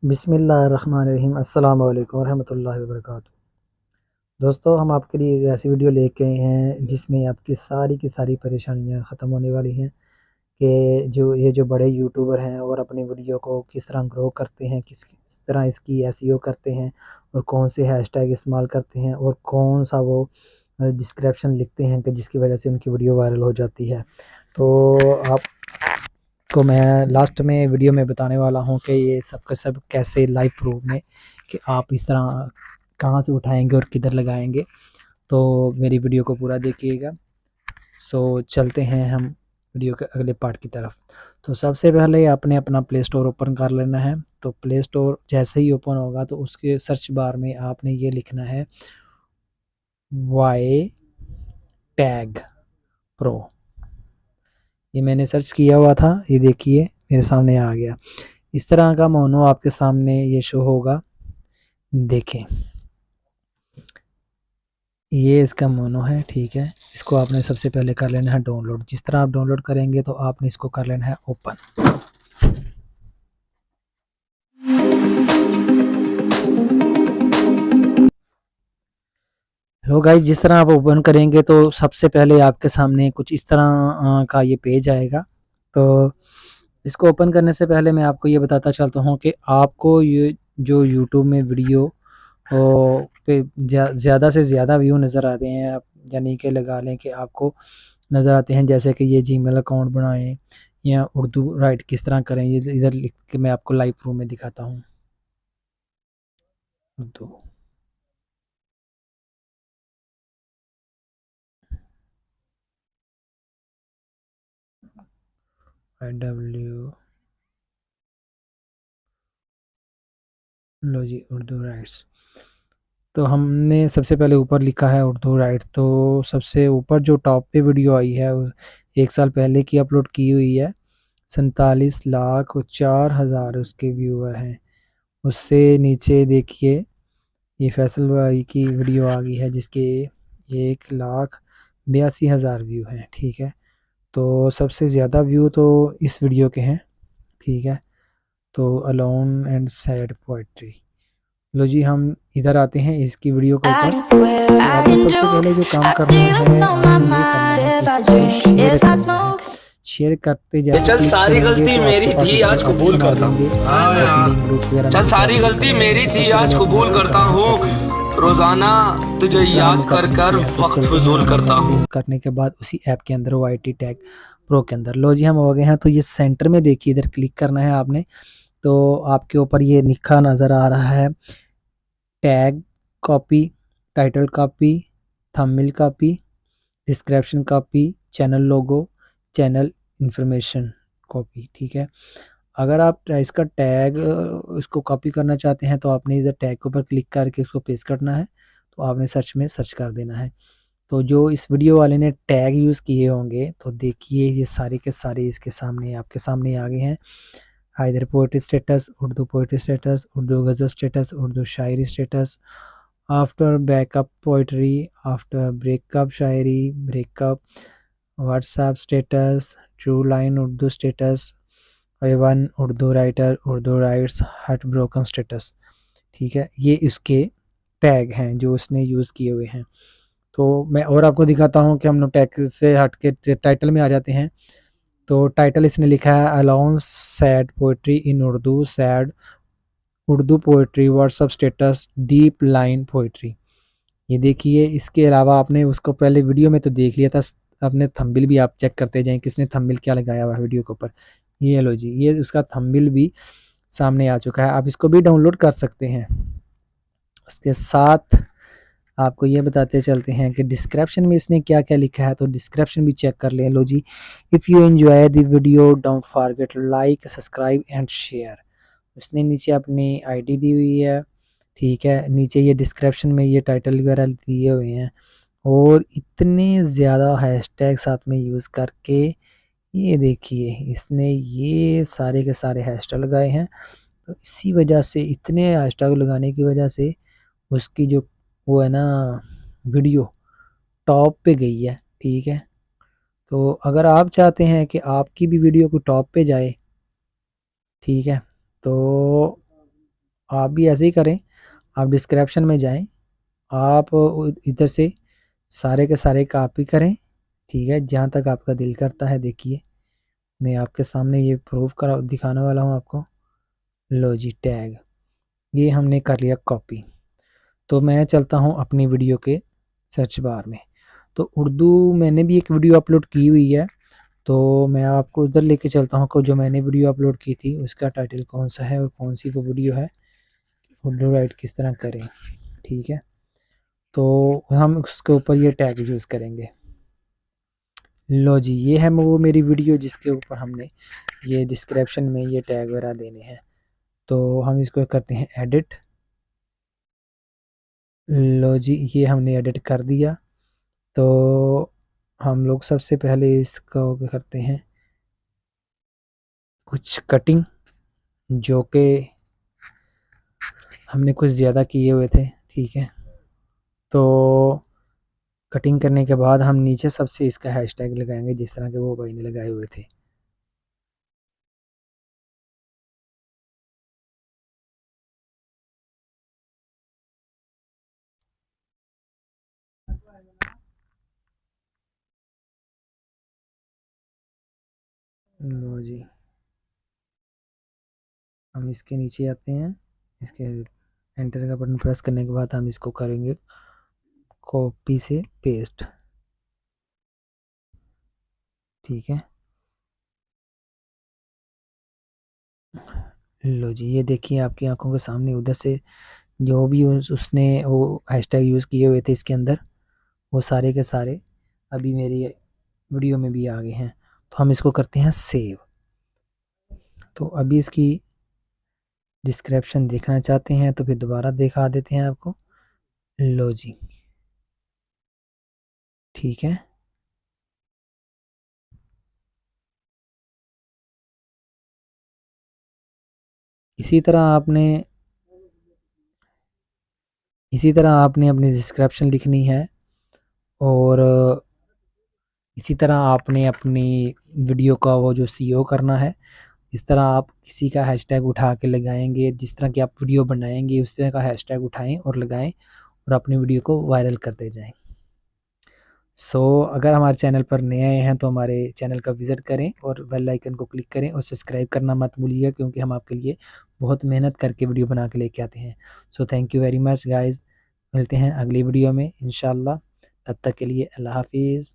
बिस्मिल्लाहिर्रहमानिर्रहीम अस्सलाम वालेकुम रहमतुल्लाहि व बरकातुहू। दोस्तों, हम आपके लिए एक ऐसी वीडियो लेके आए हैं जिसमें आपकी सारी की सारी परेशानियां ख़त्म होने वाली हैं कि जो बड़े यूट्यूबर हैं और अपनी वीडियो को किस तरह ग्रो करते हैं, किस तरह इसकी एसईओ करते हैं और कौन से हैशटैग इस्तेमाल करते हैं और कौन सा वो डिस्क्रिप्शन लिखते हैं कि जिसकी वजह से उनकी वीडियो वायरल हो जाती है। तो आपको मैं लास्ट में वीडियो में बताने वाला हूँ कि ये सब का सब कैसे लाइव प्रूफ में कि आप इस तरह कहाँ से उठाएंगे और किधर लगाएंगे। तो मेरी वीडियो को पूरा देखिएगा। सो चलते हैं हम वीडियो के अगले पार्ट की तरफ। तो सबसे पहले आपने अपना प्ले स्टोर ओपन कर लेना है। तो प्ले स्टोर जैसे ही ओपन होगा तो उसके सर्च बार में आपने ये लिखना है वाई टैग प्रो। ये मैंने सर्च किया हुआ था, ये देखिए मेरे सामने आ गया। इस तरह का मोनो आपके सामने ये शो होगा। देखें, ये इसका मोनो है, ठीक है। इसको आपने सबसे पहले कर लेना है डाउनलोड। जिस तरह आप डाउनलोड करेंगे तो आपने इसको कर लेना है ओपन। हेलो गाइस, जिस तरह आप ओपन करेंगे तो सबसे पहले आपके सामने कुछ इस तरह का ये पेज आएगा। तो इसको ओपन करने से पहले मैं आपको ये बताता चलता हूँ कि आपको ये जो यूट्यूब में वीडियो पे ज़्यादा से ज़्यादा व्यू नज़र आते हैं, आप यानी कि लगा लें कि आपको नज़र आते हैं जैसे कि ये जीमेल अकाउंट बनाएं या उर्दू राइट किस तरह करें, ये इधर लिख के मैं आपको लाइव प्रूफ में दिखाता हूँ। उर्दू IW, लो जी उर्दू राइट्स। तो हमने सबसे पहले ऊपर लिखा है उर्दू राइट। तो सबसे ऊपर जो टॉप पे वीडियो आई है 1 साल पहले की अपलोड की हुई है। 47,04,000 उसके व्यूअर हैं। उससे नीचे देखिए ये फैसल भाई की वीडियो आ गई है जिसके 1,82,000 व्यू हैं, ठीक है। तो सबसे ज़्यादा व्यू तो इस वीडियो के हैं, ठीक है। तो अलोन एंड सैड पोइट्री। लो जी, हम इधर आते हैं इसकी वीडियो के ऊपर। तो आपने सबसे पहले जो काम करना है आपने ये करना है कि इसको शेयर करना है। शेयर करते जैसे चल क्लिक सारी करेंगे गलती तो मेरी आपके पास थी इधर आज कबूल ऑप्शन आ करता जाएंगे हूँ। हाँ कॉपी यार, लिंक ग्रुप वगैरह में चल क्या सारी यूज़ गलती करना है। मेरी तो थी सबसे आज पहले अपने कबूल इसको करता करना है हूँ। Copy link. रोजाना तुझे इस तरह हमने याद कर कॉपी लिंक कर किया है। तो वक्त चलते हैं फजूल हमने करता कॉपी हूँ। लिंक करने के बाद उसी ऐप के अंदर YT टैग प्रो के अंदर लो जी हम हो गए हैं। तो ये सेंटर में देखिए इधर क्लिक करना है आपने। तो आपके ऊपर ये लिखा नज़र आ रहा है tag copy, title copy, thumbnail copy, description copy, channel logo, channel information copy, ठीक है। अगर आप इसका टैग इसको कॉपी करना चाहते हैं तो आपने इधर टैग के ऊपर क्लिक करके उसको पेस्ट करना है। तो आपने सर्च में सर्च कर देना है। तो जो इस वीडियो वाले ने टैग यूज़ किए होंगे तो देखिए ये सारे के सारे इसके सामने आपके सामने आ गए हैं। इधर poetry status, Urdu poetry status, Urdu ghazal status, Urdu shayari status, after backup poetry, after breakup shayari, breakup, WhatsApp status, true line Urdu status, one Urdu writer, Urdu writes, heart broken status, ठीक है। ये इसके टैग हैं जो उसने यूज़ किए हुए हैं। तो मैं और आपको दिखाता हूँ कि हम लोग टैग से हट के टाइटल में आ जाते हैं। तो टाइटल इसने लिखा है allowance sad poetry in Urdu, sad Urdu poetry, WhatsApp status, deep line poetry. ये देखिए, इसके अलावा आपने उसको पहले वीडियो में तो देख लिया था। अपने थंबनेल भी आप चेक करते जाएँ किसने थंबनेल क्या लगाया हुआ है वीडियो के ऊपर। ये लो जी, ये उसका थंबनेल भी सामने आ चुका है। आप इसको भी डाउनलोड कर सकते हैं। उसके साथ आपको ये बताते चलते हैं कि डिस्क्रिप्शन में इसने क्या-क्या लिखा है। तो डिस्क्रिप्शन भी चेक कर लें। लो जी, if you enjoy the video don't forget like, subscribe and share. उसने नीचे अपनी आईडी दी हुई है, ठीक है। नीचे ये डिस्क्रिप्शन में ये टाइटल वगैरह दिए हुए हैं और इतने ज़्यादा हैशटैग साथ में यूज़ करके ये देखिए इसने ये सारे के सारे हैशटैग लगाए हैं। तो इसी वजह से इतने हैशटैग लगाने की वजह से उसकी जो वो है ना वीडियो टॉप पे गई है, ठीक है। तो अगर आप चाहते हैं कि आपकी भी वीडियो को टॉप पे जाए, ठीक है, तो आप भी ऐसे ही करें, आप डिस्क्रिप्शन में जाएँ, आप इधर से सारे के सारे कॉपी करें, ठीक है? जहाँ तक आपका दिल करता है देखिए, मैं आपके सामने ये प्रूव करा दिखाने वाला हूँ आपको। लो जी टैग, ये हमने कर लिया कॉपी। तो मैं चलता हूँ अपनी वीडियो के सर्च बार में। तो उर्दू मैंने भी एक वीडियो अपलोड की हुई है, तो मैं आपको उधर लेके चलता हूँ को जो मैंने वीडियो अपलोड की थी उसका टाइटल कौन सा है और कौन सी वो वीडियो है, उर्दू राइट किस तरह करें, ठीक है? तो हम उसके ऊपर ये टैग यूज़ करेंगे। लो जी, ये है वो मेरी वीडियो जिसके ऊपर हमने ये डिस्क्रिप्शन में ये टैग वगैरह देने हैं। तो हम इसको करते हैं एडिट। लो जी, ये हमने एडिट कर दिया। तो हम लोग सबसे पहले इसको क्या करते हैं, कुछ कटिंग जो कि हमने कुछ ज़्यादा किए हुए थे, ठीक है? तो कटिंग करने के बाद हम नीचे सबसे इसका हैशटैग लगाएंगे जिस तरह के वो भाई ने लगाए हुए थे। लो जी, हम इसके नीचे आते हैं, इसके एंटर का बटन प्रेस करने के बाद हम इसको करेंगे कॉपी से पेस्ट, ठीक है? लो जी, ये देखिए आपकी आंखों के सामने उधर से जो भी उसने वो हैशटैग यूज़ किए हुए थे इसके अंदर, वो सारे के सारे अभी मेरी वीडियो में भी आ गए हैं। तो हम इसको करते हैं सेव। तो अभी इसकी डिस्क्रिप्शन देखना चाहते हैं तो फिर दोबारा दिखा देते हैं आपको। लो जी, ठीक है? इसी तरह आपने इसी तरह आपने अपनी डिस्क्रिप्शन लिखनी है और इसी तरह आपने अपनी वीडियो का वो जो सीओ करना है। इस तरह आप किसी का हैशटैग उठा के लगाएंगे, जिस तरह की आप वीडियो बनाएंगे उस तरह का हैशटैग उठाएं और लगाएं और अपनी वीडियो को वायरल करते जाएं। सो अगर हमारे चैनल पर नए आए हैं तो हमारे चैनल का विज़िट करें और बेल आइकन को क्लिक करें और सब्सक्राइब करना मत भूलिएगा क्योंकि हम आपके लिए बहुत मेहनत करके वीडियो बना के लेके आते हैं। So thank you very much guys, मिलते हैं अगली वीडियो में इंशाल्लाह। तब तक के लिए अल्लाह हाफिज़।